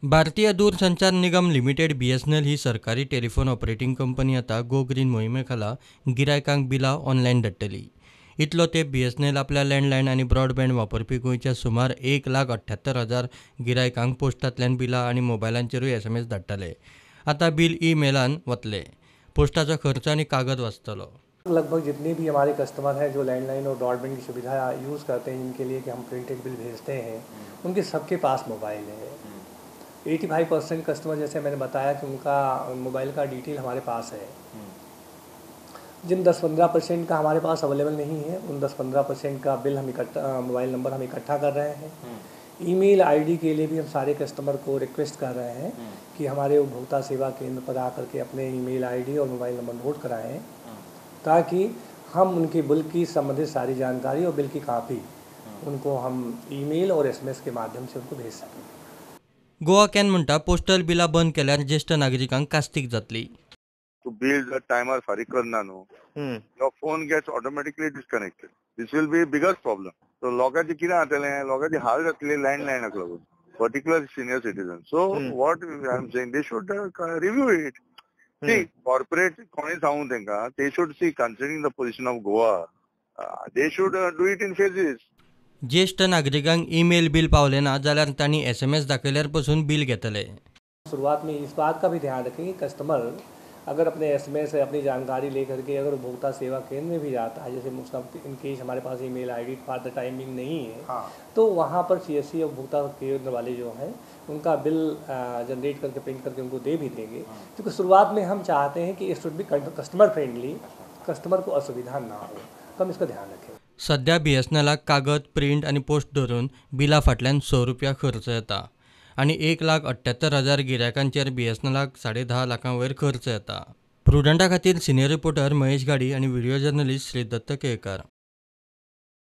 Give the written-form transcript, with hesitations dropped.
भारतीय दूरसंचार निगम limited BSNL ही सरकारी टेलिफोन ऑपरेटिंग कंपनी आता गो ग्रीन मोहिमेखाला गिरायकांक बिलां ऑनलायन धाडटली। इतलो तेंप BSNL आपल्या लँडलायन आनी ब्रॉडबँड वापरपी गोंयच्या सुमार 1,78,000 गिरायकांक पोस्टांतल्यान बिलां आनी मोबायलांचेरूय SMS धाडटले। आता बिल ईमेलान वतले। पोस्टाचो खर्च आनी कागद वाचतलो। लगभग जितने भी हमारे कस्टमर हैं जो लैंडलाइन और ब्रॉडबैंड की सुविधा यूज़ करते हैं, इनके लिए कि हम प्रिंटेड बिल भेजते हैं, उनके सबके पास मोबाइल है। 85% कस्टमर, जैसे मैंने बताया कि उनका मोबाइल का डिटेल हमारे पास है। जिन 10-15% का हमारे पास अवेलेबल नहीं है, उन 10-15% का बिल हम मोबाइल नंबर हम इकट्ठा कर रहे हैं। ईमेल आईडी के लिए भी हम सारे कस्टमर को रिक्वेस्ट कर रहे हैं कि हमारे उपभोक्ता सेवा केंद्र पर आकर के अपने ईमेल आईडी और मोबाइल नंबर नोट कराएं, ताकि हम उनकी बिल की संबंधित सारी जानकारी और बिल की कापी उनको हम ईमेल और SMS के माध्यम से उनको भेज सकें। गोवा कॅन म्हणटा पोस्टल बिलां बंद केल्यार ज्येष्ठ नागरिकांक कास्तीक जातली। To build a timer फारीक करना न्हू, your phone gets automatically disconnected. This will be a bigger problem. So लोकांचे कितें जातलें, लोकांची हाल जातली लँडलायनाक लागून, particular senior citizens. So what I am saying, they should review it. See, corporate कोणी सांगू तेंका, they should see, considering the position of Goa, they should do it in phases. ज्येष्ठ नागरिकांक ईमेल बिल पावले ना जाल्यार तांणी SMS दाखयल्यार पसून bill घेतले। शुरुआत में इस बात का भी ध्यान रखें कि कस्टमर अगर अपने SMS अपनी जानकारी लेकर के अगर उपभोक्ता सेवा केंद्र में भी जाता है, जैसे इन केस हमारे पास email ID for the timing नहीं है, तो वहाँ पर CSC उपभोक्ता केंद्र वाले जो हैं उनका बिल जनरेट करके प्रिंट करके उनको दे भी देंगे। क्योंकि शुरुआत में हम चाहते हैं कि it should be customer friendly, customer को असुविधा ना हो, तो हम इसका ध्यान रखें। सध्या BSNLाक कागद, प्रिंट आनी पोस्ट धरून बिलां फाटल्यान ₹100 खर्च येता आनी 1,78,000 गिरायकांचेर BSNLाक 10.5 लाखां वयर खर्च येता। प्रुडंटा खातीर सिनियर रिपोर्टर महेश गाडी आनी व्हिडिओ जर्नलिस्ट श्रीदत्त केळकार।